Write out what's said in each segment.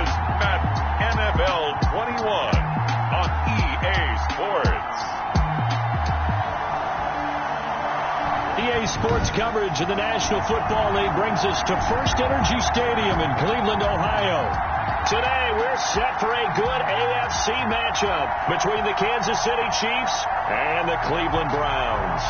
is Madden NFL 21 on EA Sports. EA Sports coverage of the National Football League brings us to First Energy Stadium in Cleveland, Ohio. Today, we're set for a good AFC matchup between the Kansas City Chiefs and the Cleveland Browns.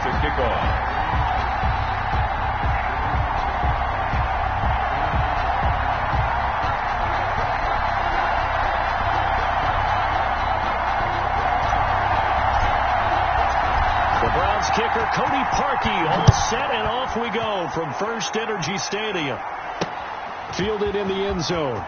to kick off. Kicker Cody Parkey all set, and off we go from First Energy Stadium. Fielded in the end zone.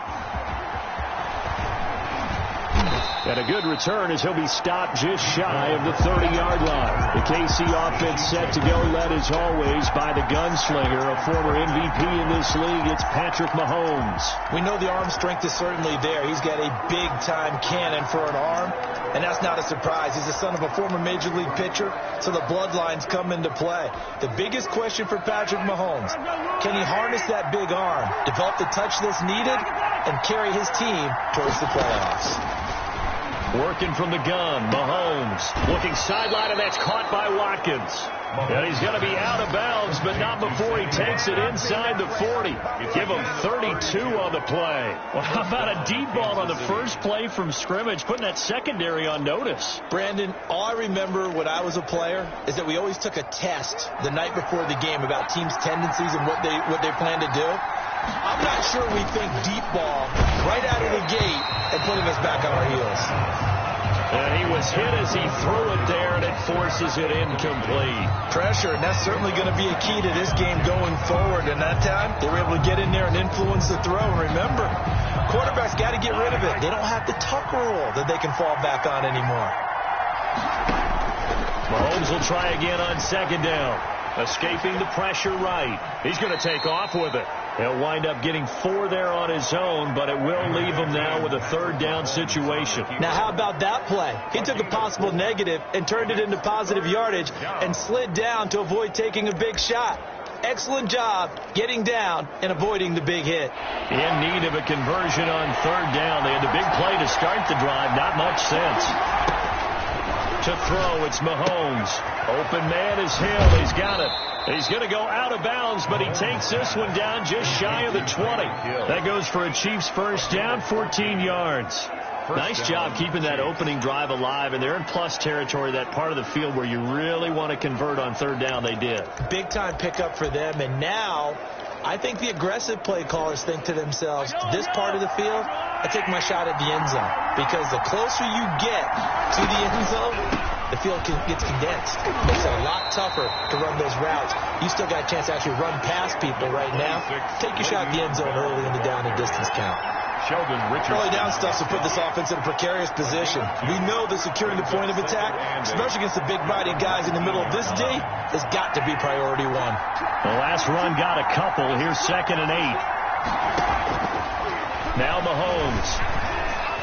And a good return as he'll be stopped just shy of the 30-yard line. The KC offense set to go, led as always by the gunslinger, a former MVP in this league. It's Patrick Mahomes. We know the arm strength is certainly there. He's got a big-time cannon for an arm, and that's not a surprise. He's the son of a former Major League pitcher, so the bloodlines come into play. The biggest question for Patrick Mahomes, can he harness that big arm, develop the touch that's needed, and carry his team towards the playoffs? Working from the gun, Mahomes looking sideline, and that's caught by Watkins. And he's going to be out of bounds, but not before he takes it inside the 40. Give him 32 on the play. Well, how about a deep ball on the first play from scrimmage, putting that secondary on notice? Brandon, all I remember when I was a player is that we always took a test the night before the game about teams' tendencies and what they plan to do. I'm not sure we think deep ball right out of the gate and putting us back on our heels. And he was hit as he threw it there, and it forces it incomplete. Pressure, and that's certainly going to be a key to this game going forward. And that time, they were able to get in there and influence the throw. And remember, quarterbacks got to get rid of it. They don't have the tuck rule that they can fall back on anymore. Mahomes will try again on second down. Escaping the pressure right. He's going to take off with it. He'll wind up getting 4 there on his own, but it will leave him now with a third down situation. Now, how about that play? He took a possible negative and turned it into positive yardage and slid down to avoid taking a big shot. Excellent job getting down and avoiding the big hit. In need of a conversion on third down. They had the big play to start the drive. Not much sense. To throw, it's Mahomes. Open man is Hill. He's got it. He's going to go out of bounds, but he takes this one down just shy of the 20. That goes for a Chiefs first down, 14 yards. Nice job keeping that opening drive alive, and they're in plus territory, that part of the field where you really want to convert on third down. They did. Big-time pickup for them, and now I think the aggressive play callers think to themselves, this part of the field, I take my shot at the end zone, because the closer you get to the end zone, the field gets condensed. It makes it a lot tougher to run those routes. You still got a chance to actually run past people right now. Take your shot at the end zone early in the down and distance count. Sheldon Richardson. Early down stuff to put this offense in a precarious position. We know that securing the point of attack, especially against the big body guys in the middle of this D, has got to be priority one. The last run got a couple. Here's 2nd and 8. Now Mahomes.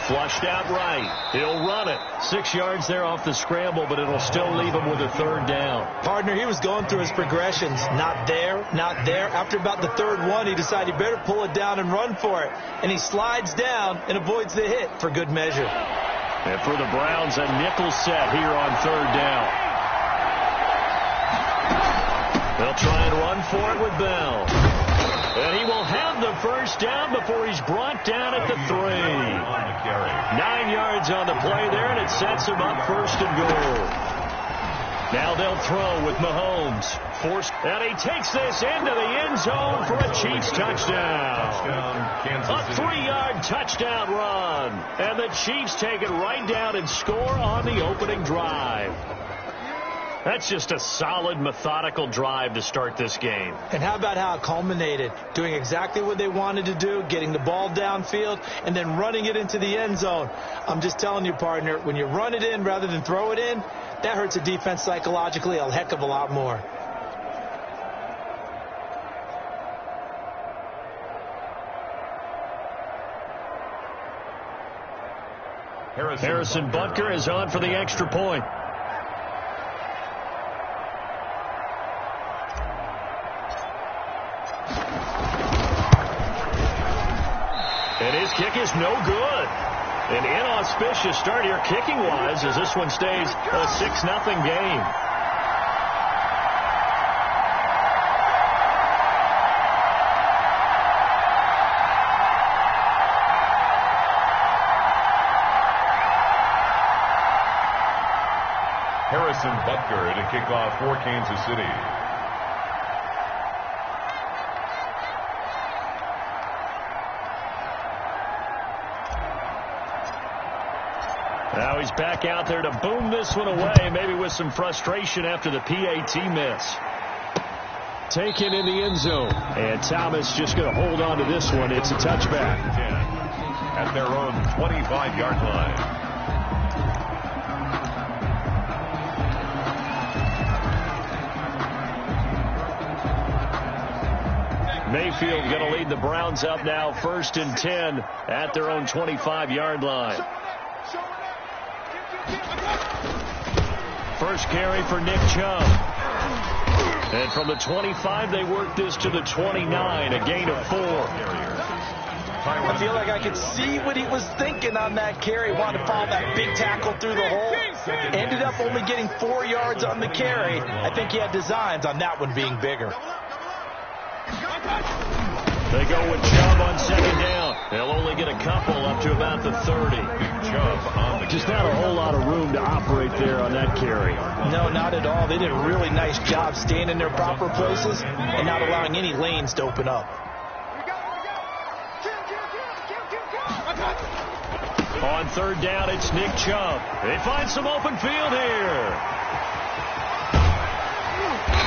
Flushed out right. He'll run it. 6 yards there off the scramble, but it'll still leave him with a third down. Partner, he was going through his progressions. Not there, not there. After about the third one, he decided he better pull it down and run for it. And he slides down and avoids the hit for good measure. And for the Browns, a nickel set here on third down. They'll try and run for it with Bell. And he will have the first down before he's brought down at the 3. 9 yards on the play there, and it sets him up first and goal. Now they'll throw with Mahomes. And he takes this into the end zone for a Chiefs touchdown. A 3-yard touchdown run. And the Chiefs take it right down and score on the opening drive. That's just a solid, methodical drive to start this game. And how about how it culminated? Doing exactly what they wanted to do, getting the ball downfield, and then running it into the end zone. I'm just telling you, partner, when you run it in rather than throw it in, that hurts a defense psychologically a heck of a lot more. Harrison Butker is on for the extra point. And his kick is no good. An inauspicious start here kicking-wise as this one stays a 6-0 game. Harrison Butker to kick off for Kansas City. Now he's back out there to boom this one away, maybe with some frustration after the PAT miss. Taken in the end zone. And Thomas just going to hold on to this one. It's a touchback. At their own 25-yard line. Mayfield going to lead the Browns up now, 1st and 10 at their own 25-yard line. First carry for Nick Chubb. And from the 25, they work this to the 29, a gain of 4. I feel like I could see what he was thinking on that carry. Wanted to follow that big tackle through the hole. Ended up only getting 4 yards on the carry. I think he had designs on that one being bigger. They go with Chubb on 2nd down. They'll only get a couple up to about the 30. Chubb on the Just not a whole lot of room to operate there on that carry. No, not at all. They did a really nice job staying in their proper places and not allowing any lanes to open up. On 3rd down, it's Nick Chubb. They find some open field here.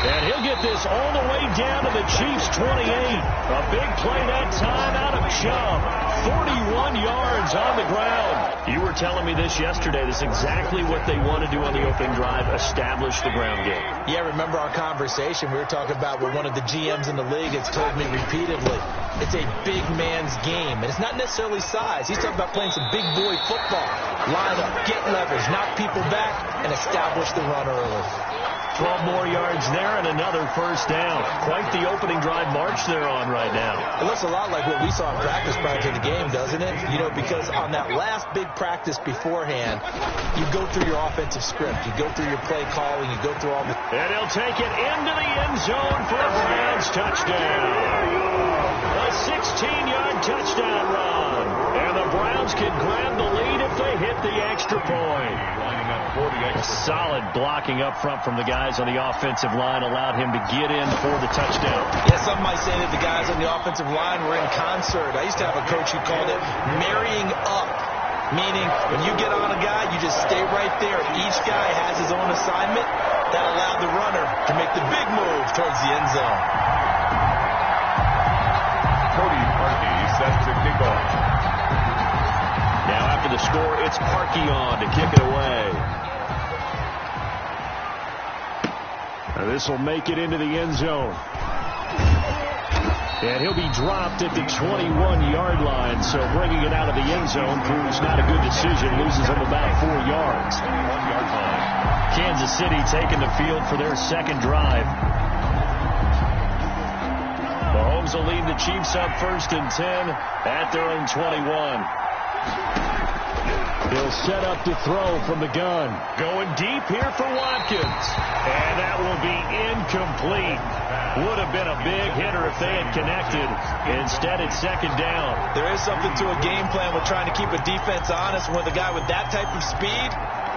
And he'll get this all the way down to the Chiefs' 28. A big play that time out of Chubb. 41 yards on the ground. You were telling me this yesterday. This is exactly what they want to do on the opening drive, establish the ground game. Yeah, remember our conversation. We were talking about what one of the GMs in the league has told me repeatedly. It's a big man's game, and it's not necessarily size. He's talking about playing some big boy football. Line up, get leverage, knock people back, and establish the run early. 12 more yards there and another 1st down. Quite the opening drive march they're on right now. It looks a lot like what we saw in practice prior to the game, doesn't it? You know, because on that last big practice beforehand, you go through your offensive script. You go through your play calling. You go through all the... And he'll take it into the end zone for a Browns touchdown. A 16-yard touchdown run. And the Browns can grab the lead if they hit the extra point. A solid blocking up front from the guys on the offensive line allowed him to get in for the touchdown. Yeah, some might say that the guys on the offensive line were in concert. I used to have a coach who called it marrying up, meaning when you get on a guy, you just stay right there. Each guy has his own assignment. That allowed the runner to make the big move towards the end zone. Cody Parkey set to kick off. Now after the score, it's Parkey on to kick it away. This will make it into the end zone. And he'll be dropped at the 21-yard line, so bringing it out of the end zone proves not a good decision. Loses him about 4 yards. 1-yard line. Kansas City taking the field for their 2nd drive. Mahomes will lead the Chiefs up 1st and 10 at their own 21. He'll set up to throw from the gun. Going deep here for Watkins. And that will be incomplete. Would have been a big hitter if they had connected. Instead, it's 2nd down. There is something to a game plan with trying to keep a defense honest. With a guy with that type of speed,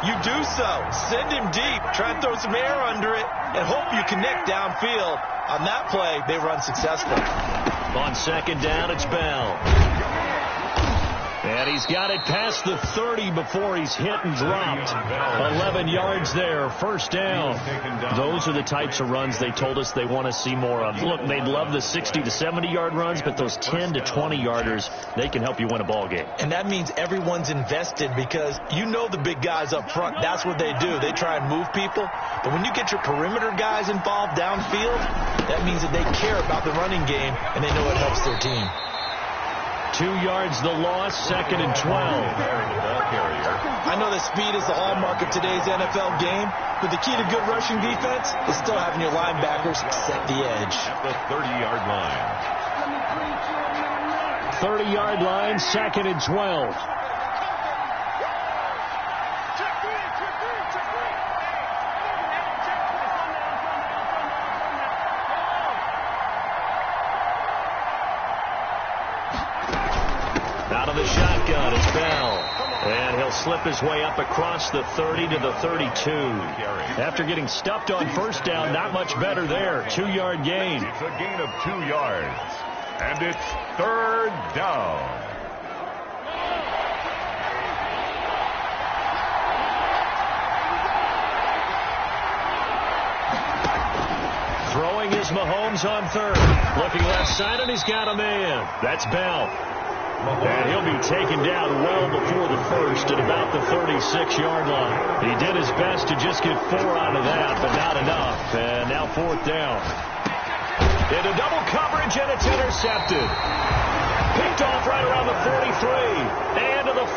you do so. Send him deep. Try and throw some air under it and hope you connect downfield. On that play, they run successful. On 2nd down, it's Bell. And he's got it past the 30 before he's hit and dropped. 11 yards there, 1st down. Those are the types of runs they told us they want to see more of. Look, they'd love the 60 to 70-yard runs, but those 10 to 20-yarders, they can help you win a ball game. And that means everyone's invested because you know the big guys up front. That's what they do. They try and move people. But when you get your perimeter guys involved downfield, that means that they care about the running game and they know it helps their team. 2 yards the loss, 2nd and 12. I know that speed is the hallmark of today's NFL game, but the key to good rushing defense is still having your linebackers set the edge. At the 30-yard line. 30-yard line, 2nd and 12. Out of the shotgun, it's Bell. And he'll He'll slip his way up across the 30 to the 32. After getting stuffed on first down, not much better there. 2-yard gain. It's a gain of 2 yards. And it's third down. Throwing is Mahomes on third. Looking left side, and he's got a man. That's Bell. And he'll be taken down well before the first at about the 36-yard line. He did his best to just get 4 out of that, but not enough. And now fourth down. Into double coverage, and it's intercepted. Picked off right around the 43. And to the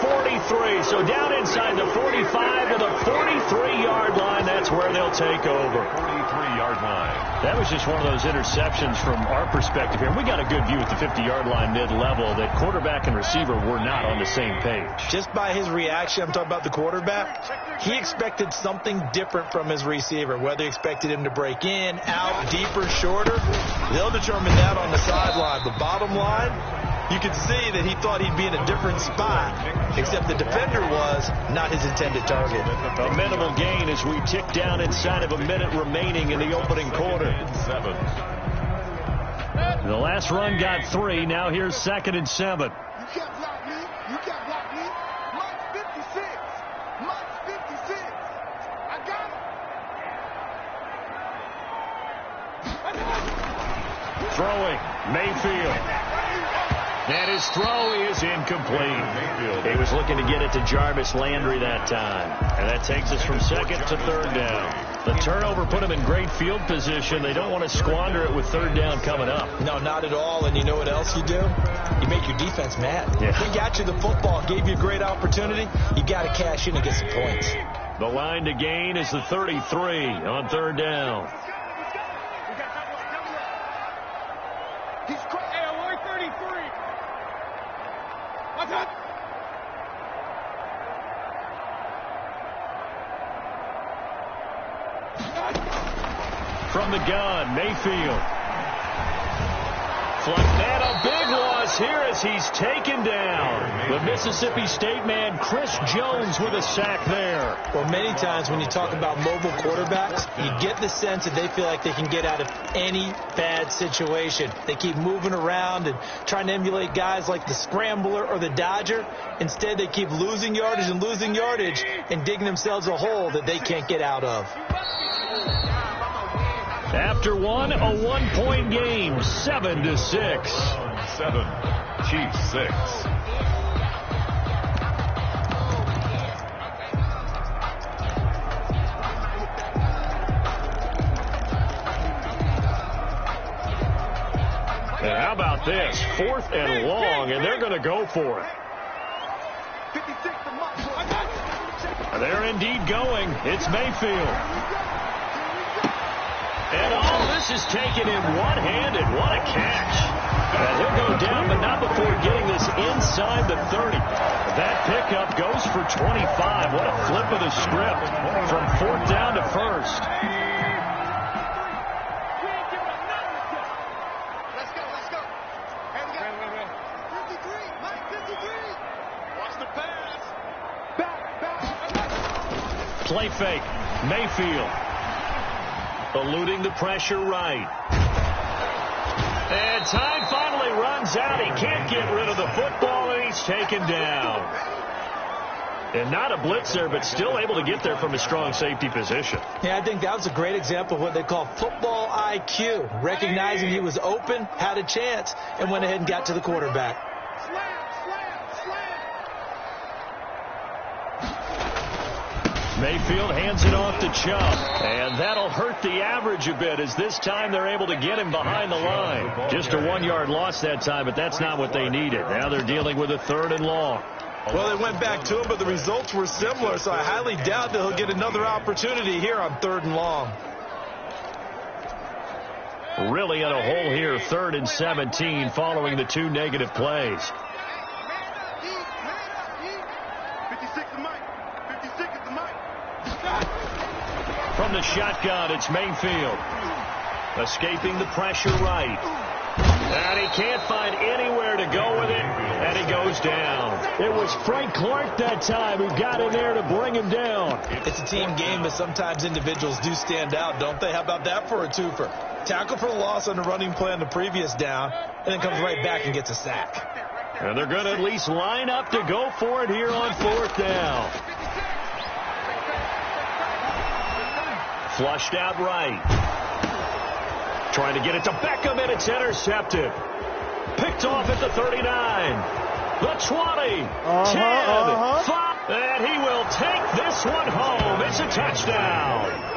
43. So down inside the 45 to the 43-yard line. That's where they'll take over. 43-yard line. That was just one of those interceptions from our perspective here. We got a good view at the 50-yard line mid-level that quarterback and receiver were not on the same page. Just by his reaction, I'm talking about the quarterback, he expected something different from his receiver. Whether he expected him to break in, out, deeper, shorter, they'll determine that on the sideline. The bottom line, you can see that he thought he'd be in a different spot, except the defender was not his intended target. A minimal gain as we tick down inside of a minute remaining in the opening quarter. 7. The last run got 3. Now here's 2nd and 7. You can't block me. You can't block me. Mike's 56. Mike's 56. I got it. Throwing, Mayfield. And his throw is incomplete. He was looking to get it to Jarvis Landry that time. And that takes us from 2nd to 3rd down. The turnover put him in great field position. They don't want to squander it with 3rd down coming up. No, not at all. And you know what else you do? You make your defense mad. Yeah. He got you the football, gave you a great opportunity. You got to cash in and get some points. The line to gain is the 33 on 3rd down. He's crazy. Hey, I want 33. What's up? From the gun, Mayfield. And a big loss here as he's taken down. The Mississippi State man, Chris Jones, with a sack there. Well, many times when you talk about mobile quarterbacks, you get the sense that they feel like they can get out of any bad situation. They keep moving around and trying to emulate guys like the Scrambler or the Dodger. Instead, they keep losing yardage and digging themselves a hole that they can't get out of. After one, a 1-point game, 7-6. 7. Chiefs 6. And how about this? 4th and long, and they're going to go for it. 56 to Mike. And they're indeed going. It's Mayfield. And all this is taken in one-handed. What a catch. And he'll go down, but not before getting this inside the 30. That pickup goes for 25. What a flip of the script from 4th down to 1st. Let's go. And we got 53. Mike 53. Watch the pass. Back. Play fake. Mayfield. Eluding the pressure right. And time finally runs out. He can't get rid of the football, and he's taken down. And not a blitzer, but still able to get there from a strong safety position. Yeah, I think that was a great example of what they call football IQ. Recognizing he was open, had a chance, and went ahead and got to the quarterback. Mayfield hands it off to Chubb, and that'll hurt the average a bit as this time they're able to get him behind the line. Just a 1-yard loss that time, but that's not what they needed. Now they're dealing with a 3rd and long. Well, they went back to him, but the results were similar, so I highly doubt that he'll get another opportunity here on 3rd and long. Really in a hole here, 3rd and 17 following the 2 negative plays. 56 to Mike. 56 is the Mike. From the shotgun, it's Mayfield. Escaping the pressure right. And he can't find anywhere to go with it, and he goes down. It was Frank Clark that time who got in there to bring him down. It's a team game, but sometimes individuals do stand out, don't they? How about that for a twofer? Tackle for loss on the running play on the previous down, and then comes right back and gets a sack. And they're going to at least line up to go for it here on fourth down. Flushed out right. Trying to get it to Beckham, and it's intercepted. Picked off at the 39. The 20. 10. 5. And he will take this one home. It's a touchdown.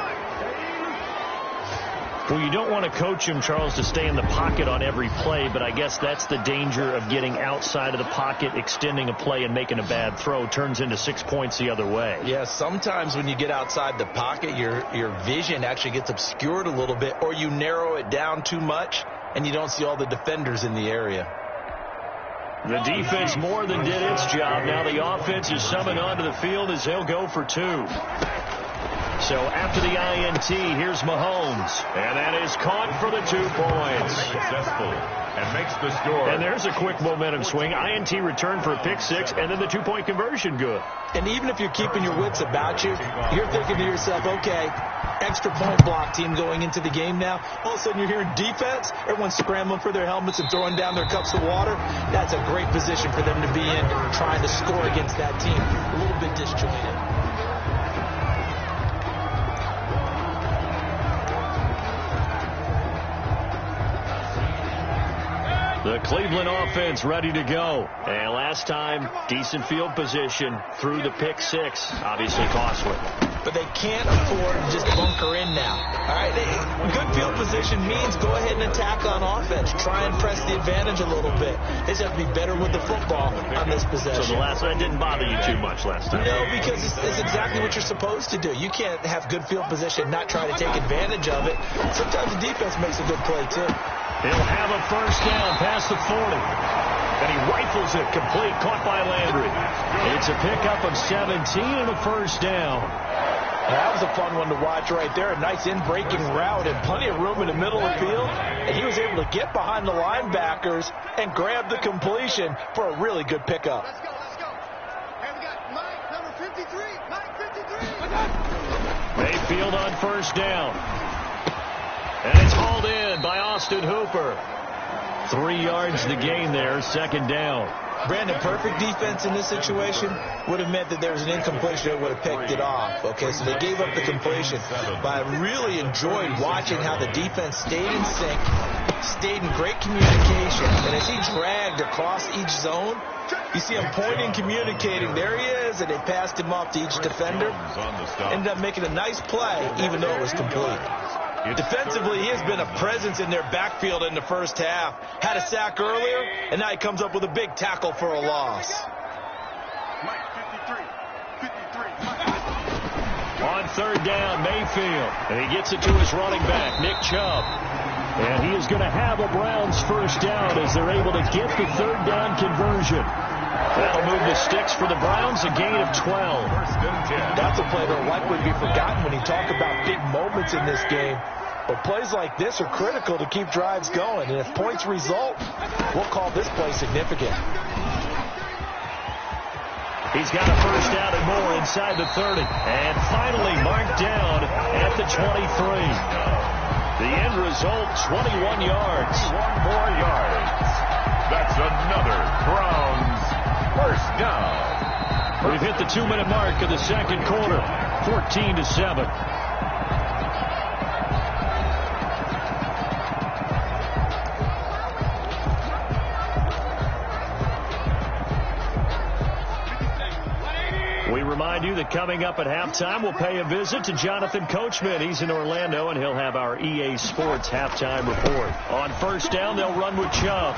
Well, you don't want to coach him, Charles, to stay in the pocket on every play, but I guess that's the danger of getting outside of the pocket, extending a play, and making a bad throw. Turns into 6 points the other way. Yeah, sometimes when you get outside the pocket, your vision actually gets obscured a little bit, or you narrow it down too much, and you don't see all the defenders in the area. The defense more than did its job. Now the offense is summoned onto the field as they'll go for two. So after the INT, here's Mahomes. And that is caught for the 2 points. Successful and makes the score. And there's a quick momentum swing. INT return for a pick 6, and then the 2-point conversion good. And even if you're keeping your wits about you, you're thinking to yourself, okay, extra point block team going into the game now. All of a sudden you're hearing defense. Everyone's scrambling for their helmets and throwing down their cups of water. That's a great position for them to be in, trying to score against that team. A little bit disjointed. The Cleveland offense ready to go. And last time, decent field position through the pick 6. Obviously costly. But they can't afford to just bunker in now. All right, good field position means go ahead and attack on offense. Try and press the advantage a little bit. They just have to be better with the football on this possession. So the last one didn't bother you too much last time? No, because it's exactly what you're supposed to do. You can't have good field position and not try to take advantage of it. Sometimes the defense makes a good play, too. He'll have a first down past the 40. And he rifles it complete, caught by Landry. It's a pickup of 17 and a first down. That was a fun one to watch right there. A nice in-breaking route and plenty of room in the middle of the field. And he was able to get behind the linebackers and grab the completion for a really good pickup. Let's go. Hey, we got Mike, number 53. Mike 53. Mayfield on first down. And it's hauled in by Austin Hooper. 3 yards to gain there, second down. Brandon, perfect defense in this situation would have meant that there was an incompletion that would have picked it off. Okay, so they gave up the completion. But I really enjoyed watching how the defense stayed in sync, stayed in great communication. And as he dragged across each zone, you see him pointing, communicating. There he is, and they passed him off to each defender. Ended up making a nice play, even though it was complete. Defensively, he has been a presence in their backfield in the first half. Had a sack earlier, and now he comes up with a big tackle for a loss. Mike 53. On third down, Mayfield. And he gets it to his running back, Nick Chubb. And he is going to have a Browns first down as they're able to get the third down conversion. That'll move the sticks for the Browns, a gain of 12. That's a play that will likely be forgotten when you talk about big moments in this game. But plays like this are critical to keep drives going. And if points result, we'll call this play significant. He's got a first down and more inside the 30. And finally marked down at the 23. The end result, 21 yards. 1 more yards. That's another Browns first down. We've hit the 2-minute mark of the second quarter, 14-7. We remind you that coming up at halftime, we'll pay a visit to Jonathan Coachman. He's in Orlando, and he'll have our EA Sports halftime report. On first down, they'll run with Chubb.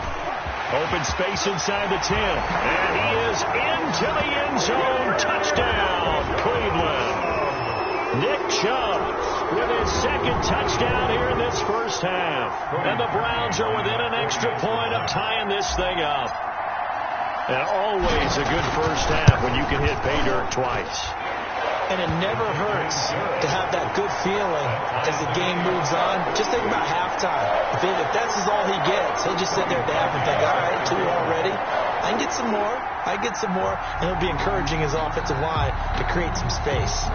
Open space inside the 10. And he is into the end zone. Touchdown, Cleveland. Nick Chubb with his second touchdown here in this first half. And the Browns are within an extra point of tying this thing up. And always a good first half when you can hit pay dirt twice. And it never hurts to have that good feeling as the game moves on. Just think about halftime. If that's all he gets, he'll just sit there at the half and think, all right, 2 already. I can get some more. I can get some more. And he'll be encouraging his offensive line to create some space.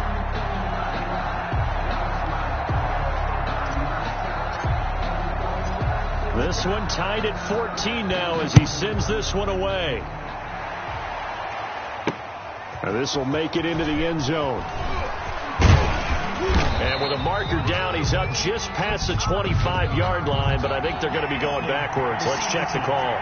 This one tied at 14 now as he sends this one away. And this will make it into the end zone. And with a marker down, he's up just past the 25-yard line, but I think they're going to be going backwards. Let's check the call.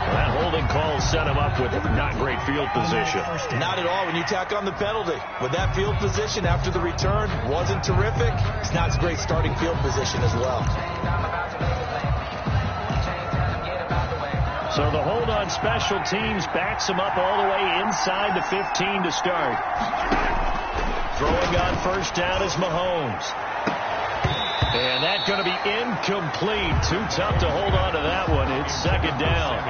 That holding call set him up with not great field position. Not at all when you tack on the penalty. With that field position after the return wasn't terrific, it's not a great starting field position as well. So the hold on special teams backs him up all the way inside the 15 to start. Throwing on first down is Mahomes. And that's going to be incomplete. Too tough to hold on to that one. It's second down.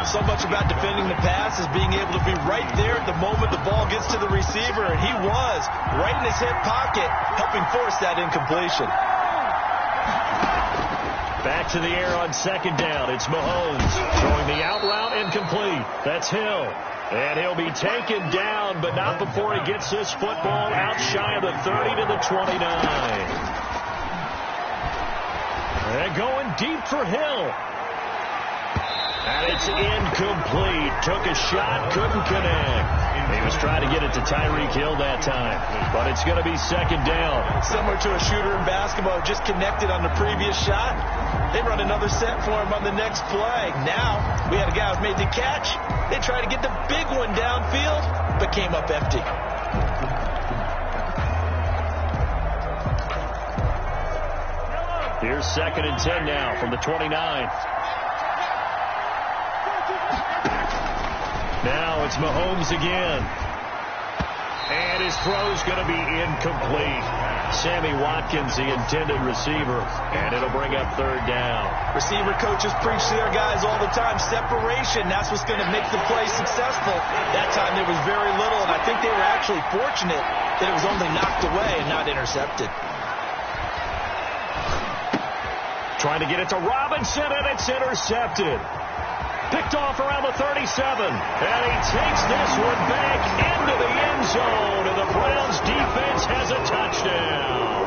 So much about defending the pass is being able to be right there at the moment the ball gets to the receiver. And he was right in his hip pocket, helping force that incompletion. Back to the air on second down. It's Mahomes throwing the out route incomplete. That's Hill. And he'll be taken down, but not before he gets this football out shy of the 30 to the 29. And going deep for Hill. And it's incomplete. Took a shot, couldn't connect. He was trying to get it to Tyreek Hill that time, but it's going to be second down. Similar to a shooter in basketball, just connected on the previous shot. They run another set for him on the next play. Now, we had a guy who made the catch. They tried to get the big one downfield, but came up empty. Here's second and 10 now from the 29. Now it's Mahomes again. And his throw's going to be incomplete. Sammy Watkins, the intended receiver, and it'll bring up third down. Receiver coaches preach to their guys all the time. Separation, that's what's going to make the play successful. That time there was very little, and I think they were actually fortunate that it was only knocked away and not intercepted. Trying to get it to Robinson, and it's intercepted. Picked off around the 37. And he takes this one back into the end zone. And the Browns defense has a touchdown.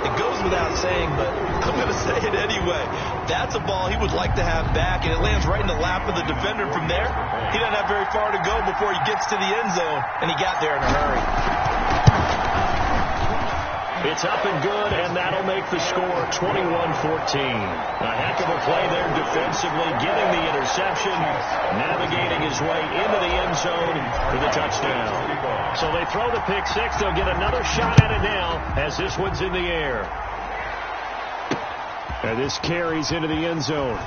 It goes without saying, but I'm going to say it anyway. That's a ball he would like to have back, and it lands right in the lap of the defender from there. He doesn't have very far to go before he gets to the end zone, and he got there in a hurry. It's up and good, and that'll make the score 21-14. A heck of a play there defensively, getting the interception, navigating his way into the end zone for the touchdown. So they throw the pick six. They'll get another shot at it now as this one's in the air. And this carries into the end zone.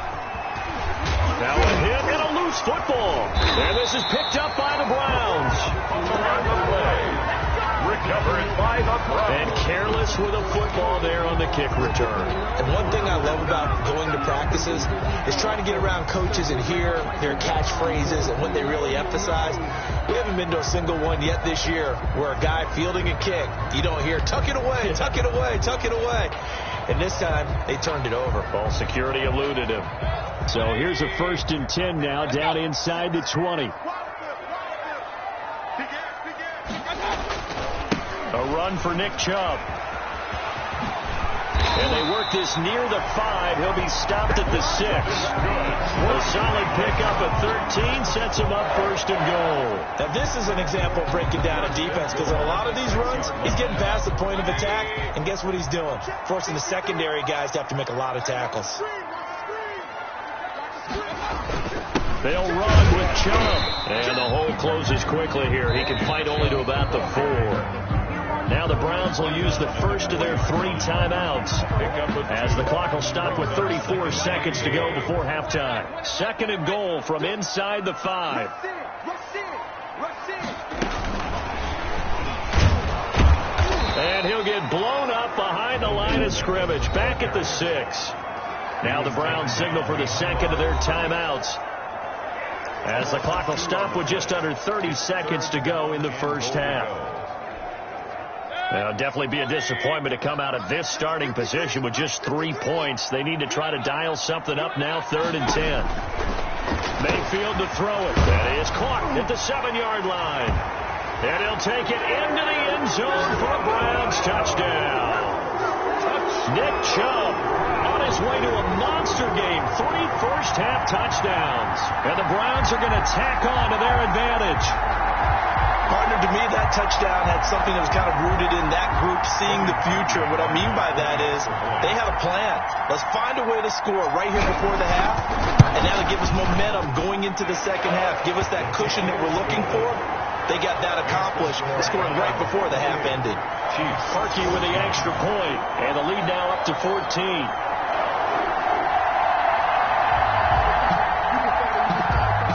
Now a hit and a loose football. And this is picked up by the Browns. Recovered by the Browns. And careless with a football there on the kick return. And one thing I love about going to practices is trying to get around coaches and hear their catchphrases and what they really emphasize. We haven't been to a single one yet this year where a guy fielding a kick, you don't hear, tuck it away, tuck it away, tuck it away. And this time, they turned it over. Ball security eluded him. So here's a 1st and 10 now, down inside the 20. A run for Nick Chubb. And they work this near the 5. He'll be stopped at the 6. A solid pickup at 13 sets him up 1st and goal. Now this is an example of breaking down a defense, because on a lot of these runs, he's getting past the point of attack, and guess what he's doing? Forcing the secondary guys to have to make a lot of tackles. They'll run with Chubb. And the hole closes quickly here. He can fight only to about the 4. Now the Browns will use the first of their 3 timeouts as the clock will stop with 34 seconds to go before halftime. 2nd and goal from inside the 5. And he'll get blown up behind the line of scrimmage. Back at the 6. Now the Browns signal for the 2nd of their timeouts. as the clock will stop with just under 30 seconds to go in the first half. It'll definitely be a disappointment to come out of this starting position with just 3 points. They need to try to dial something up now, 3rd and 10. Mayfield to throw it. That is caught at the 7-yard line. And he'll take it into the end zone for a Browns touchdown. Nick Chubb on his way to a monster game. 3 first-half touchdowns. And the Browns are going to tack on to their advantage. Partner, to me, that touchdown had something that was kind of rooted in that group seeing the future. What I mean by that is they had a plan. Let's find a way to score right here before the half, and that'll give us momentum going into the second half, give us that cushion that we're looking for. They got that accomplished, scoring right before the half ended. Parkey with the extra point, and the lead now up to 14.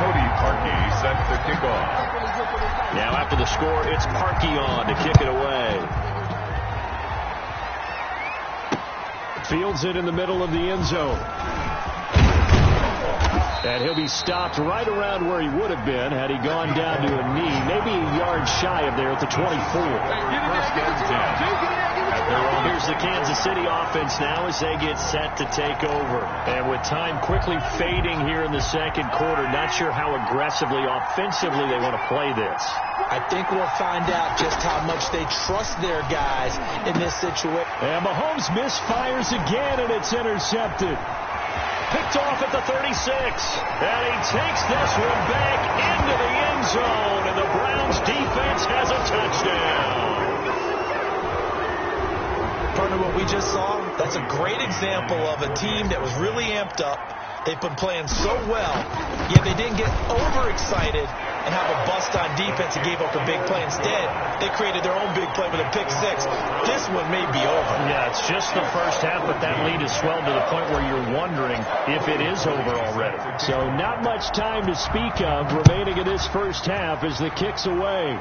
Cody Parkey sets the kickoff. Now after the score, it's Parkey on to kick it away. Fields it in the middle of the end zone. And he'll be stopped right around where he would have been had he gone down to a knee, maybe a yard shy of there at the 24. First and 10. Here's the Kansas City offense now as they get set to take over. And with time quickly fading here in the second quarter, not sure how aggressively, offensively they want to play this. I think we'll find out just how much they trust their guys in this situation. And Mahomes misfires again, and it's intercepted. Picked off at the 36. And he takes this one back into the end zone, and the Browns defense has a touchdown. Partner, what we just saw, that's a great example of a team that was really amped up. They've been playing so well, yet they didn't get overexcited and have a bust on defense and gave up a big play. Instead, they created their own big play with a pick six. This one may be over. Yeah, it's just the first half, but that lead has swelled to the point where you're wondering if it is over already. So not much time to speak of remaining in this first half as the kick's away.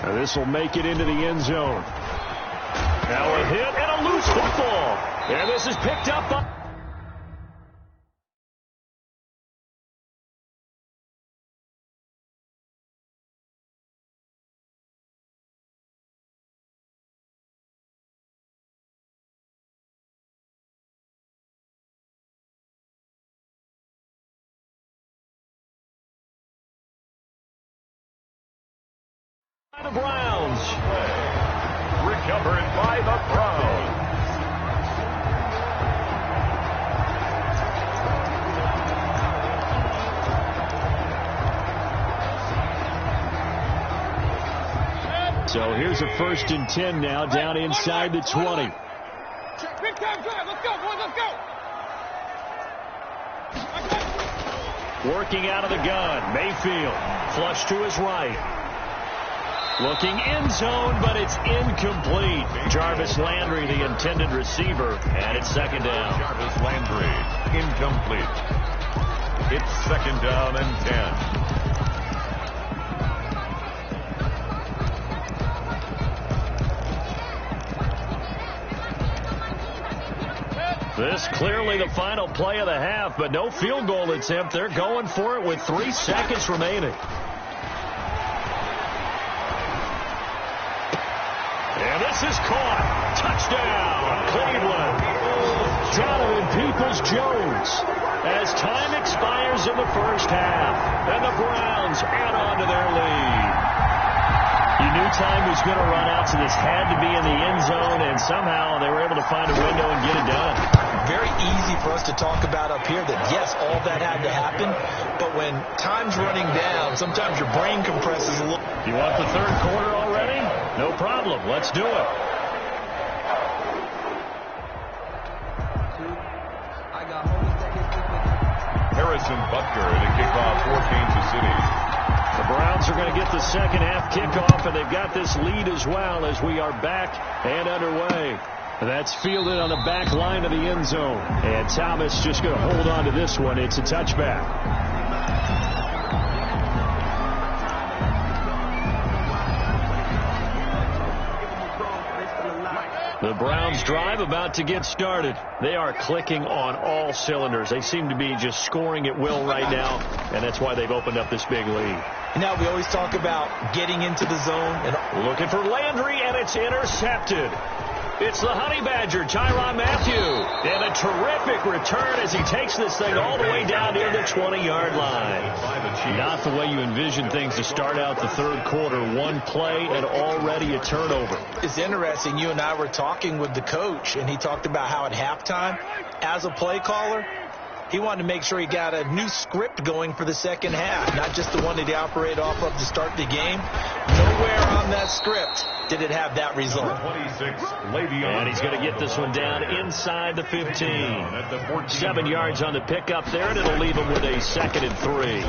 Now this will make it into the end zone. Now a hit and a loose football. And this is picked up by... the Browns. Recovered by the Browns. So here's a 1st and 10 now, down inside the 20. Big time drive. Let's go, boys. Let's go. Working out of the gun. Mayfield flush to his right. Looking end zone, but it's incomplete. Jarvis Landry, the intended receiver, and it's 2nd down. Jarvis Landry, incomplete. It's 2nd down and 10. This clearly the final play of the half, but no field goal attempt. They're going for it with 3 seconds remaining. And this is caught. Touchdown, Cleveland. Donovan Peoples-Jones as time expires in the first half. And the Browns add on to their lead. You knew time was going to run out, so this had to be in the end zone, and somehow they were able to find a window and get it done. Very easy for us to talk about up here that, yes, all that had to happen, but when time's running down, sometimes your brain compresses a little. You want the 3rd quarter already? No problem. Let's do it. Harrison Butker to kick off for Kansas City. The Browns are going to get the second half kickoff, and they've got this lead as well as we are back and underway. That's fielded on the back line of the end zone. And Thomas just going to hold on to this one. It's a touchback. The Browns drive about to get started. They are clicking on all cylinders. They seem to be just scoring at will right now, and that's why they've opened up this big lead. Now we always talk about getting into the zone. And looking for Landry, and it's intercepted. It's the Honey Badger, Tyrann Mathieu. And a terrific return as he takes this thing all the way down near the 20-yard line. Not the way you envision things to start out the third quarter. One play and already a turnover. It's interesting. You and I were talking with the coach, and he talked about how at halftime, as a play caller, he wanted to make sure he got a new script going for the second half, not just the one that he operated off of to start the game. Nowhere on that script did it have that result. And he's going to get this one down inside the 15. 7 yards on the pickup there, and it'll leave him with a 2nd and 3.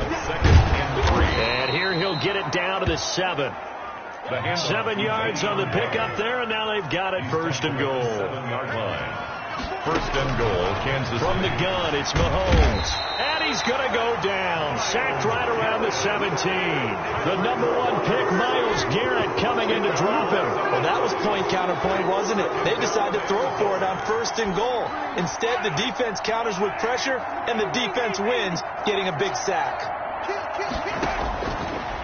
And here he'll get it down to the 7. 7 yards on the pickup there, and now they've got it 1st and goal. 7-yard line. 1st and goal, Kansas From the gun, it's Mahomes. And he's going to go down. Sacked right around the 17. The number 1 pick, Myles Garrett, coming in to drop him. Well, that was point counterpoint, wasn't it? They decided to throw for it on 1st and goal. Instead, the defense counters with pressure, and the defense wins, getting a big sack.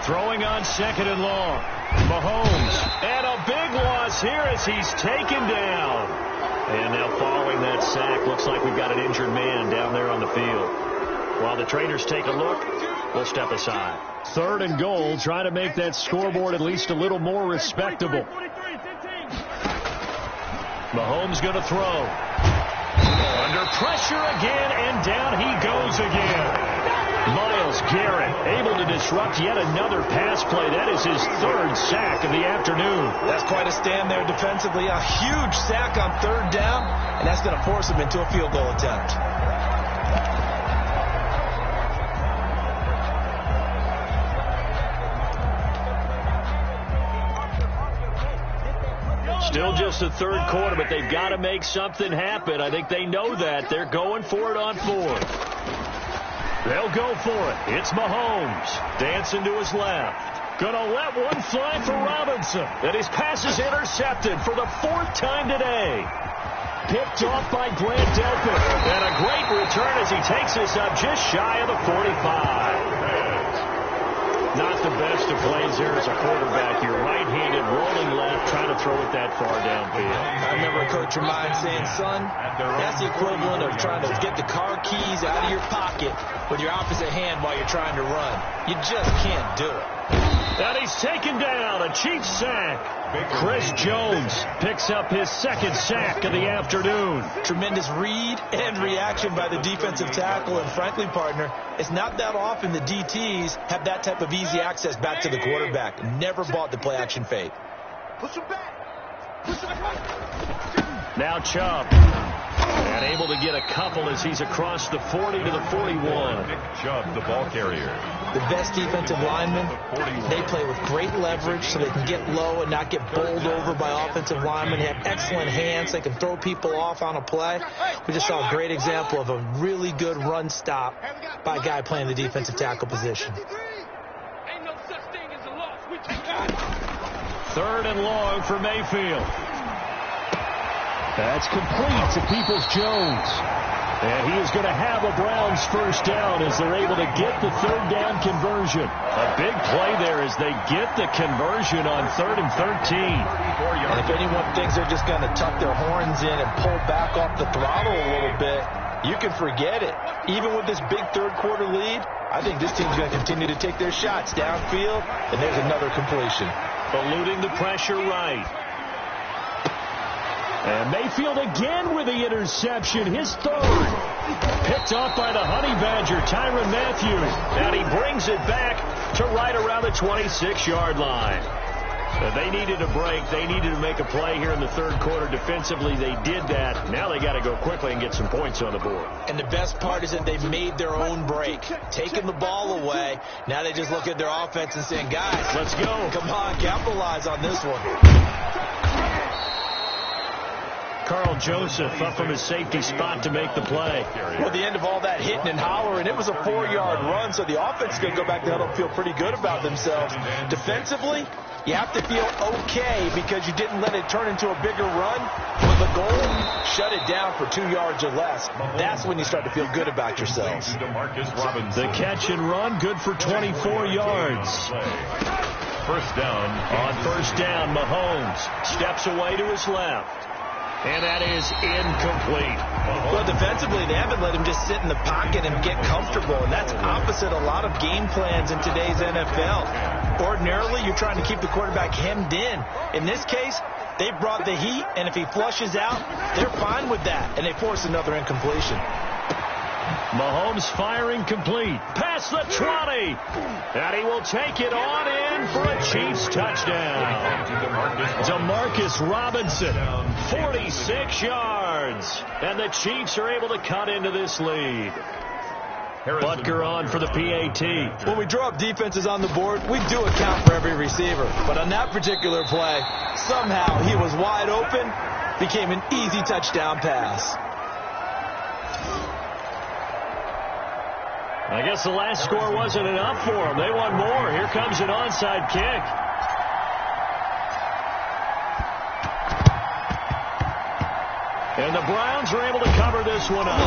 Throwing on 2nd and long. Mahomes. And a big loss here as he's taken down. And now following that sack, looks like we've got an injured man down there on the field. While the trainers take a look, we'll step aside. 3rd and goal, trying to make that scoreboard at least a little more respectable. Mahomes going to throw. Under pressure again, and down he goes again. Myles Garrett able to disrupt yet another pass play. That is his 3rd sack of the afternoon. That's quite a stand there defensively. A huge sack on 3rd down, and that's going to force him into a field goal attempt. Still just the 3rd quarter, but they've got to make something happen. I think they know that. They're going for it on 4th. They'll go for it. It's Mahomes. Dancing to his left. Gonna let one fly for Robinson. And his pass is intercepted for the 4th time today. Picked off by Grant Delpit. And a great return as he takes this up just shy of the 45. Not the best of plays there as a quarterback. You're right-handed, rolling left, trying to throw it that far downfield. I remember a coach of mine saying, son, that's the equivalent of trying to get the car keys out of your pocket with your opposite hand while you're trying to run. You just can't do it. And he's taken down. A cheap sack. Chris Jones picks up his 2nd sack of the afternoon. Tremendous read and reaction by the defensive tackle. And frankly, partner, it's not that often the DTs have that type of easy access back to the quarterback. Never bought the play-action fake. Push him back. Push him back. Now Chubb. And able to get a couple as he's across the 40 to the 41. Nick Chubb, the ball carrier. The best defensive linemen, they play with great leverage so they can get low and not get bowled over by offensive linemen. They have excellent hands. They can throw people off on a play. We just saw a great example of a really good run stop by a guy playing the defensive tackle position. 3rd and long for Mayfield. That's complete to Peoples-Jones. And he is going to have a Browns 1st down as they're able to get the 3rd down conversion. A big play there as they get the conversion on 3rd and 13. And if anyone thinks they're just going to tuck their horns in and pull back off the throttle a little bit, you can forget it. Even with this big 3rd quarter lead, I think this team's going to continue to take their shots downfield, and there's another completion. Eluding the pressure right. And Mayfield again with the interception, his 3rd. Picked off by the Honey Badger, Tyrann Mathieu. And he brings it back to right around the 26-yard line. They needed a break. They needed to make a play here in the 3rd quarter. Defensively, they did that. Now they got to go quickly and get some points on the board. And the best part is that they made their own break, taking the ball away. Now they just look at their offense and saying, guys, let's go. Come on, capitalize on this one. Carl Joseph up from his safety spot to make the play. Well, the end of all that hitting and hollering, it was a 4-yard run, so the offense is going to go back to huddle and feel pretty good about themselves. Defensively, you have to feel okay because you didn't let it turn into a bigger run. When the goal, shut it down for 2 yards or less. That's when you start to feel good about yourselves. The catch and run, good for 24 yards. First down. On first down, Mahomes steps away to his left. And that is incomplete. Well, defensively, they haven't let him just sit in the pocket and get comfortable, and that's opposite a lot of game plans in today's NFL. Ordinarily, you're trying to keep the quarterback hemmed in. In this case, they brought the heat, and if he flushes out, they're fine with that, and they force another incompletion. Mahomes firing complete. Past the 20. And he will take it on in for a Chiefs touchdown. Demarcus Robinson, 46 yards. And the Chiefs are able to cut into this lead. Butker on for the PAT. When we draw up defenses on the board, we do account for every receiver. But on that particular play, somehow he was wide open, became an easy touchdown pass. I guess the last score wasn't enough for them. They want more. Here comes an onside kick. And the Browns are able to cover this one up.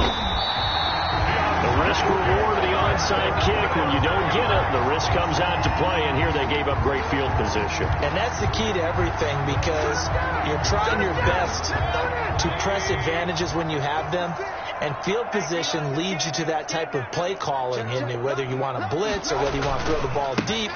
The risk-reward of the onside kick, when you don't get it, the risk comes out to play, and here they gave up great field position. And that's the key to everything, because you're trying your best to press advantages when you have them, and field position leads you to that type of play calling, and whether you want to blitz or whether you want to throw the ball deep,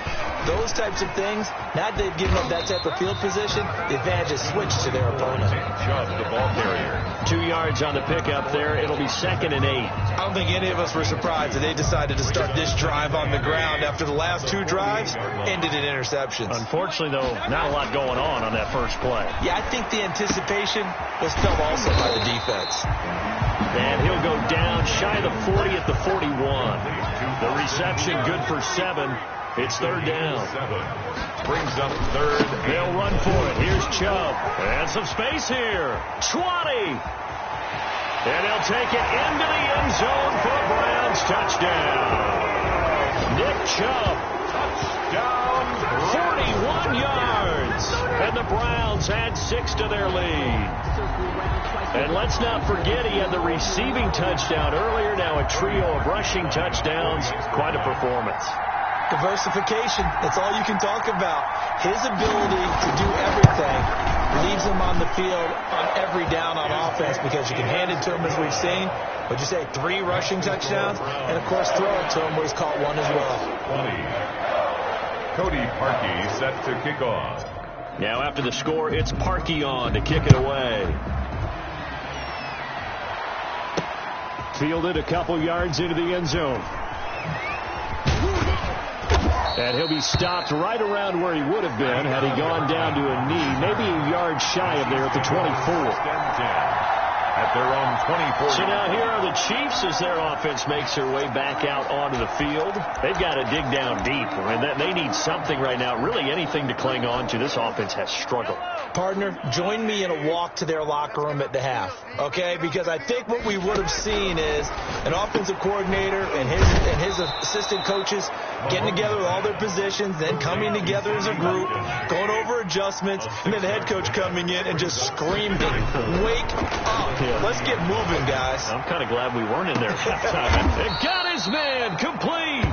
those types of things. Now that they've given up that type of field position, the advantage is switched to their opponent. Chubb, the ball carrier. 2 yards on the pickup there. It'll be 2nd and 8. I don't think any of us were surprised that they decided to start this drive on the ground after the last 2 drives ended in interceptions. Unfortunately, though, not a lot going on that first play. Yeah, I think the anticipation was felt also by the defense. And he'll go down shy of the 40 at the 41. The reception good for 7. It's 3rd down. Brings up 3rd. They'll run for it. Here's Chubb. And some space here. 20. And they'll take it into the end zone for a Browns touchdown. Nick Chubb. Touchdown. 41 yards. And the Browns add 6 to their lead. And let's not forget he had the receiving touchdown earlier. Now a trio of rushing touchdowns. Quite a performance. Diversification, that's all you can talk about. His ability to do everything leaves him on the field on every down on offense, because you can hand it to him, as we've seen. What'd you say, 3 rushing touchdowns? And, of course, throw it to him where he's caught 1 as well. 20. Cody Parkey set to kick off. Now after the score, it's Parkey on to kick it away. Fielded a couple yards into the end zone. And he'll be stopped right around where he would have been had he gone down to a knee, maybe a yard shy of there at the 24. At their own 24. So now here are the Chiefs as their offense makes their way back out onto the field. They've got to dig down deep. I mean, they need something right now, really anything to cling on to. This offense has struggled. Partner, join me in a walk to their locker room at the half, okay? Because I think what we would have seen is an offensive coordinator and his assistant coaches getting together with all their positions, then coming together as a group, going over adjustments, and then the head coach coming in and just screaming, "Wake up. Let's get moving, guys." I'm kind of glad we weren't in there at halftime. They got his man complete.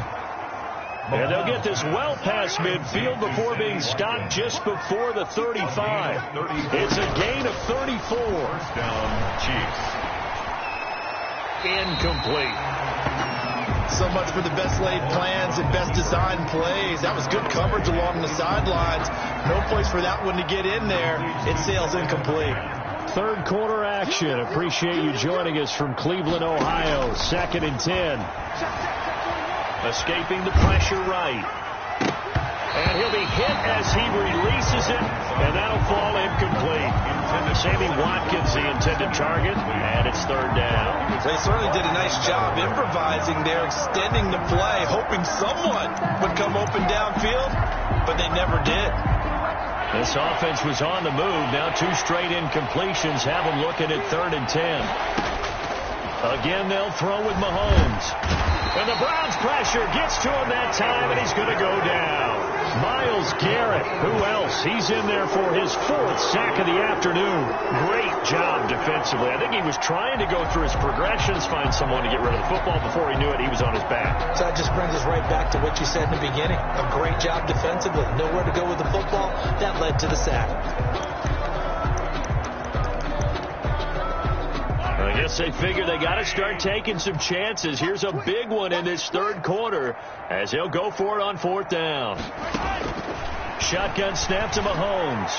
And they'll get this well past midfield before being stopped just before the 35. It's a gain of 34. First down, Chiefs. Incomplete. So much for the best laid plans and best designed plays. That was good coverage along the sidelines. No place for that one to get in there. It sails incomplete. Third quarter action. Appreciate you joining us from Cleveland, Ohio. 2nd and 10. Escaping the pressure right. And he'll be hit as he releases it, and that'll fall incomplete. Sammy Watkins, the intended target, and it's 3rd down. They certainly did a nice job improvising there, extending the play, hoping someone would come open downfield, but they never did. This offense was on the move. Now 2 straight incompletions have them looking at 3rd and 10. Again, they'll throw with Mahomes. And the Browns pressure gets to him that time, and he's going to go down. Myles Garrett, who else? He's in there for his 4th sack of the afternoon. Great job defensively. I think he was trying to go through his progressions, find someone to get rid of the football. Before he knew it, he was on his back. So that just brings us right back to what you said in the beginning. A great job defensively. Nowhere to go with the football. That led to the sack. I guess they figure they got to start taking some chances. Here's a big one in this 3rd quarter as he'll go for it on 4th down. Shotgun snap to Mahomes.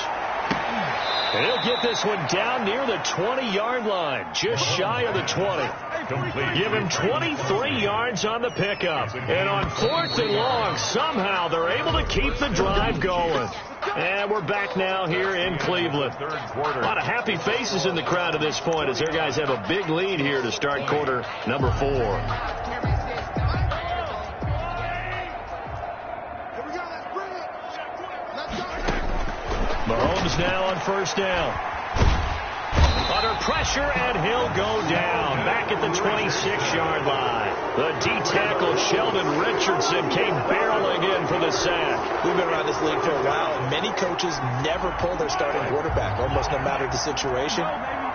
And he'll get this one down near the 20-yard line, just shy of the 20. Give him 23 yards on the pickup. And on 4th and long, somehow they're able to keep the drive going. And we're back now here in Cleveland. A lot of happy faces in the crowd at this point as their guys have a big lead here to start quarter number 4. Mahomes now on 1st down. Under pressure, and he'll go down. Back at the 26-yard line. The D-tackle, Sheldon Richardson, came barreling in for the sack. We've been around this league for a while, and many coaches never pull their starting quarterback, almost no matter the situation.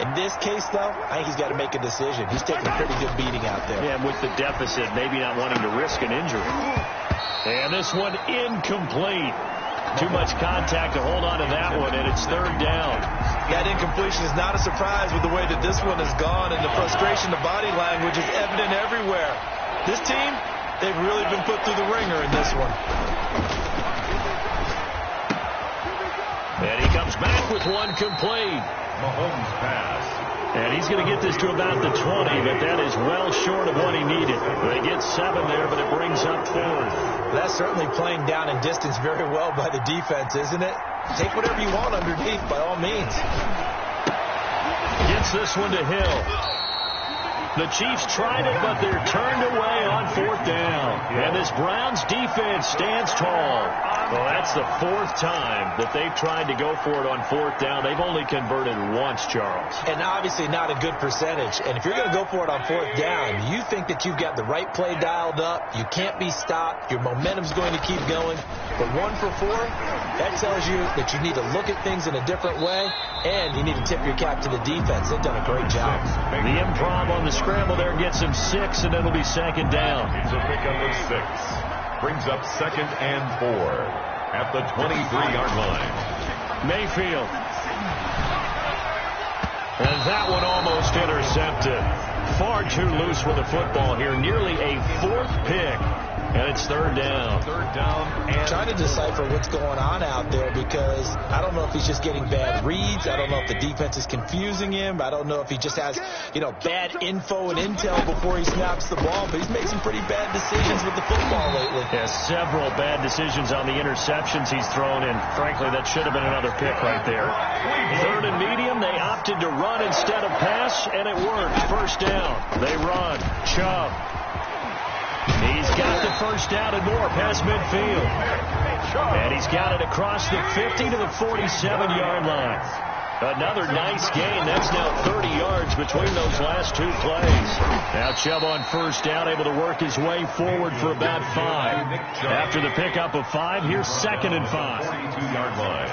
In this case, though, I think he's got to make a decision. He's taking a pretty good beating out there. Yeah, with the deficit, maybe not wanting to risk an injury. And this one incomplete. Too much contact to hold on to that one, and it's 3rd down. That incompletion is not a surprise with the way that this one has gone, and the frustration, the body language is evident everywhere. This team, they've really been put through the ringer in this one. And he comes back with one complete. Mahomes pass. And he's going to get this to about the 20, but that is well short of what he needed. They get 7 there, but it brings up 4th. That's certainly playing down in distance very well by the defense, isn't it? Take whatever you want underneath, by all means. Gets this one to Hill. The Chiefs tried it, but they're turned away on 4th down. And this Browns defense stands tall. Well, that's the 4th time that they've tried to go for it on 4th down. They've only converted once, Charles. And obviously not a good percentage. And if you're going to go for it on 4th down, you think that you've got the right play dialed up. You can't be stopped. Your momentum's going to keep going. But 1 for 4, that tells you that you need to look at things in a different way, and you need to tip your cap to the defense. They've done a great job. The improv on the scramble there gets him 6, and it'll be 2nd down. It's a pickup of 6. Brings up 2nd and 4 at the 23-yard line. Mayfield. And that one almost intercepted. Far too loose with the football here. Nearly a 4th pick. And it's 3rd down. 3rd down. And trying to decipher what's going on out there because I don't know if he's just getting bad reads. I don't know if the defense is confusing him. I don't know if he just has, bad info and intel before he snaps the ball. But he's made some pretty bad decisions with the football lately. Yeah, several bad decisions on the interceptions he's thrown in. Frankly, that should have been another pick right there. 3rd and medium. They opted to run instead of pass, and it worked. 1st down. They run. Chubb. He's got the 1st down and more past midfield. And he's got it across the 50 to the 47-yard line. Another nice gain. That's now 30 yards between those last 2 plays. Now Chubb on 1st down, able to work his way forward for about 5. After the pickup of 5, here's 2nd and 5. 42-yard line.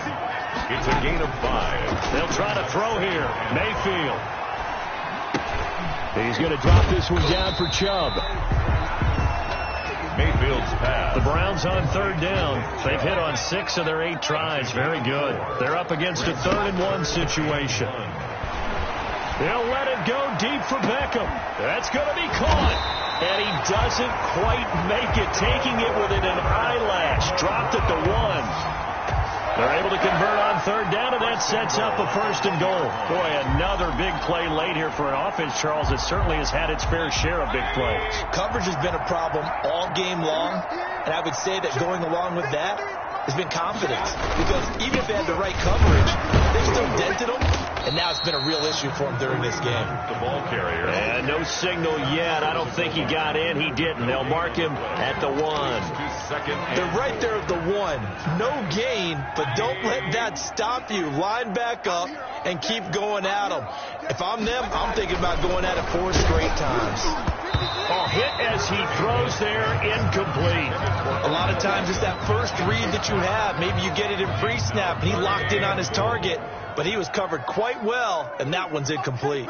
It's a gain of 5. They'll try to throw here. Mayfield. He's going to drop this one down for Chubb. Mayfield's pass. The Browns on 3rd down. They've hit on 6 of their 8 tries. Very good. They're up against a 3rd and 1 situation. They'll let it go deep for Beckham. That's going to be caught. And he doesn't quite make it, taking it within an eyelash. Dropped at the 1. They're able to convert on 3rd down, and that sets up a 1st and goal. Boy, another big play late here for an offense, Charles, that certainly has had its fair share of big plays. Coverage has been a problem all game long, and I would say that going along with that, has been confidence. Because even if they had the right coverage, they've still dented them. And now it's been a real issue for him during this game. The ball carrier. And no signal yet. I don't think he got in. He didn't. They'll mark him at the 1. They're right there at the 1. No gain, but don't let that stop you. Line back up and keep going at them. If I'm them, I'm thinking about going at it 4 straight times. Oh, hit as he throws there, incomplete. A lot of times it's that first read that you have. Maybe you get it in pre-snap, and he locked in on his target, but he was covered quite well, and that one's incomplete.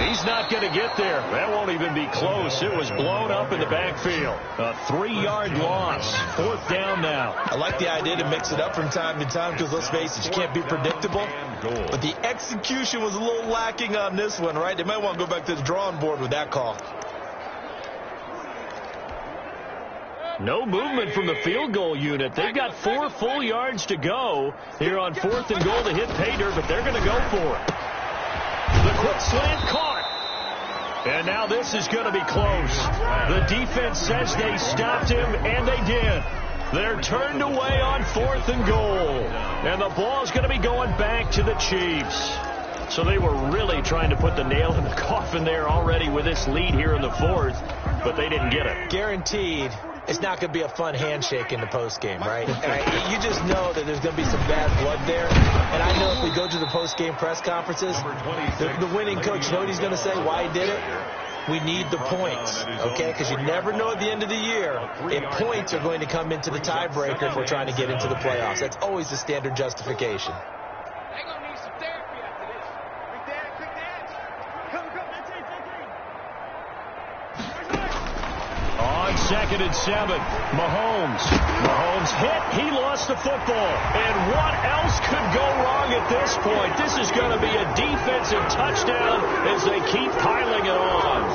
He's not going to get there. That won't even be close. It was blown up in the backfield. A 3-yard loss. 4th down now. I like the idea to mix it up from time to time because, let's face it, you can't be predictable. But the execution was a little lacking on this one, right? They might want to go back to the drawing board with that call. No movement from the field goal unit. They've got 4 full yards to go here on 4th and goal to hit pay dirt, but they're going to go for it. The quick slant caught. And now this is going to be close. The defense says they stopped him, and they did. They're turned away on 4th and goal. And the ball's going to be going back to the Chiefs. So they were really trying to put the nail in the coffin there already with this lead here in the 4th, but they didn't get it. Guaranteed. It's not going to be a fun handshake in the postgame, right? You just know that there's going to be some bad blood there. And I know if we go to the postgame press conferences, the winning coach, you know what he's going to say, why he did it? We need the points, okay? Because you never know at the end of the year if points are going to come into the tiebreaker if we're trying to get into the playoffs. That's always the standard justification. On 2nd and 7, Mahomes hit. He lost the football. And what else could go wrong at this point? This is going to be a defensive touchdown as they keep piling it on.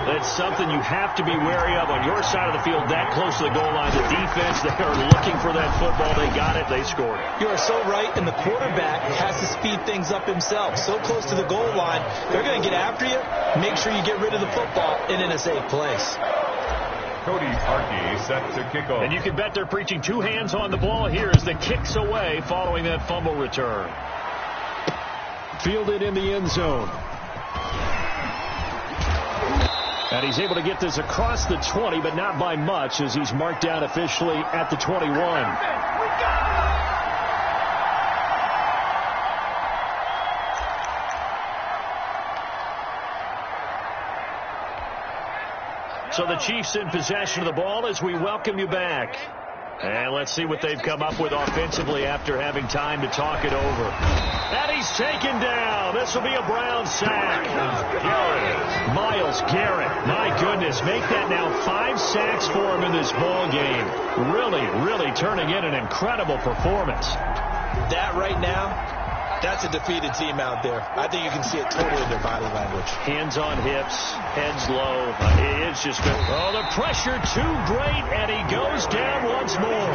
That's something you have to be wary of on your side of the field, that close to the goal line. The defense, they are looking for that football. They got it. They scored it. You are so right, and the quarterback has to speed things up himself. So close to the goal line, they're going to get after you. Make sure you get rid of the football and in a safe place. Cody Parkey set to kick off. And you can bet they're preaching 2 hands on the ball here as the kick's away following that fumble return. Fielded in the end zone. And he's able to get this across the 20, but not by much as he's marked down officially at the 21. So the Chiefs in possession of the ball as we welcome you back. And let's see what they've come up with offensively after having time to talk it over. And he's taken down. This will be a Brown sack. Myles Garrett, my goodness, make that now 5 sacks for him in this ball game. Really turning in an incredible performance. That right now, that's a defeated team out there. I think you can see it totally in their body language. Hands on hips, heads low. It's just been, the pressure too great, and he goes down once more.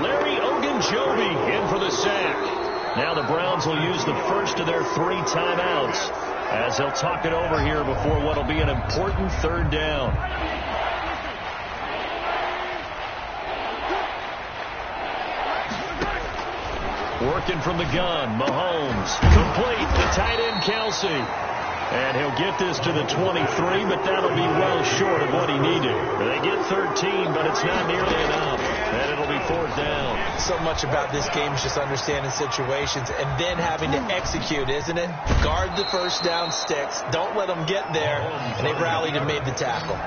Larry Ogunjobi in for the sack. Now the Browns will use the first of their 3 timeouts as they'll talk it over here before what will be an important 3rd down. Working from the gun, Mahomes. Complete, the tight end, Kelsey. And he'll get this to the 23, but that'll be well short of what he needed. They get 13, but it's not nearly enough. And it'll be 4th down. So much about this game is just understanding situations and then having to execute, isn't it? Guard the first down sticks. Don't let them get there. And they rallied and made the tackle.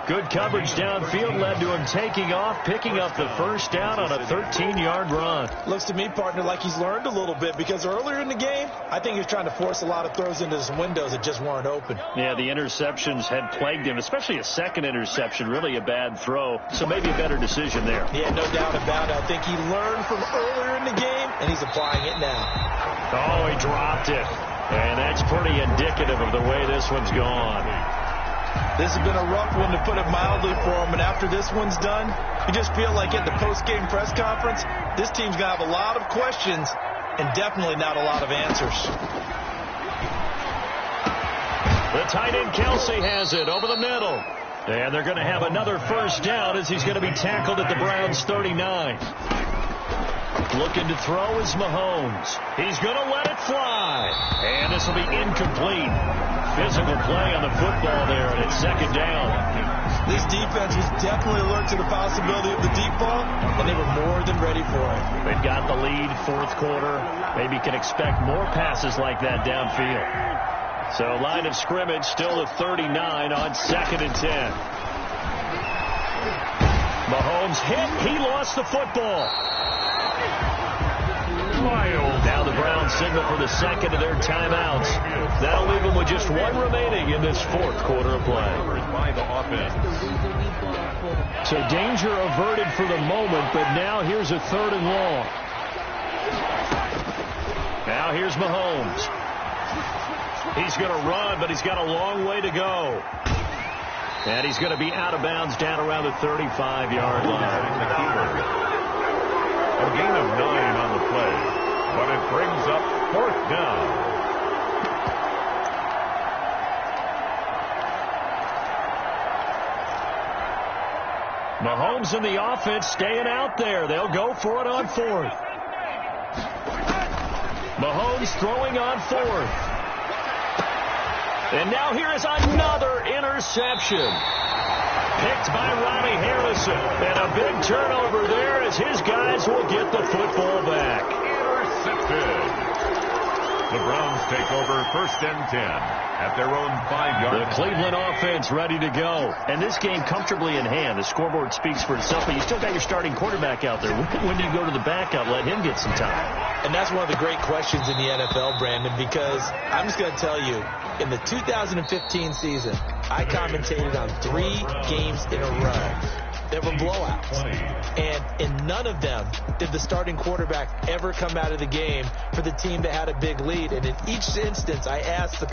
Good coverage downfield led to him taking off, picking up the first down on a 13-yard run. Looks to me, partner, like he's learned a little bit because earlier in the game, I think he was trying to force a lot of throws into some windows that just weren't open. Yeah, the interceptions had plagued him, especially a second interception, really a bad throw. So maybe a better decision there. Yeah, no doubt about it. I think he learned from earlier in the game, and he's applying it now. Oh, he dropped it. And that's pretty indicative of the way this one's gone. This has been a rough one, to put it mildly, for him. And after this one's done, you just feel like at the post-game press conference, this team's going to have a lot of questions and definitely not a lot of answers. The tight end, Kelsey, has it over the middle. And they're going to have another first down as he's going to be tackled at the Browns' 39. Looking to throw is Mahomes. He's going to let it fly. And this will be incomplete. Physical play on the football there, and it's second down. This defense was definitely alert to the possibility of the deep ball, and they were more than ready for it. They've got the lead, fourth quarter. Maybe can expect more passes like that downfield. So line of scrimmage still at 39 on 2nd and 10. Mahomes hit. He lost the football. Now the Browns signal for the second of their timeouts. That'll leave them with just one remaining in this fourth quarter of play. So danger averted for the moment, but now here's a 3rd and long. Now here's Mahomes. He's going to run, but he's got a long way to go. And he's going to be out of bounds down around the 35-yard line. A gain of 9 on the play, but it brings up 4th down. Mahomes and the offense staying out there. They'll go for it on 4th. Mahomes throwing on 4th. And now here is another interception. Picked by Ronnie Harrison. And a big turnover there as his guys will get the football back. Intercepted. The Browns take over 1st and 10 at their own 5-yard line. The Cleveland offense ready to go. And this game comfortably in hand. The scoreboard speaks for itself, but you still got your starting quarterback out there. When do you go to the backup? Let him get some time. And that's one of the great questions in the NFL, Brandon, because I'm just going to tell you, in the 2015 season, I commentated on 3 games in a row that were blowouts. And in none of them did the starting quarterback ever come out of the game for the team that had a big lead. And in each instance, I asked the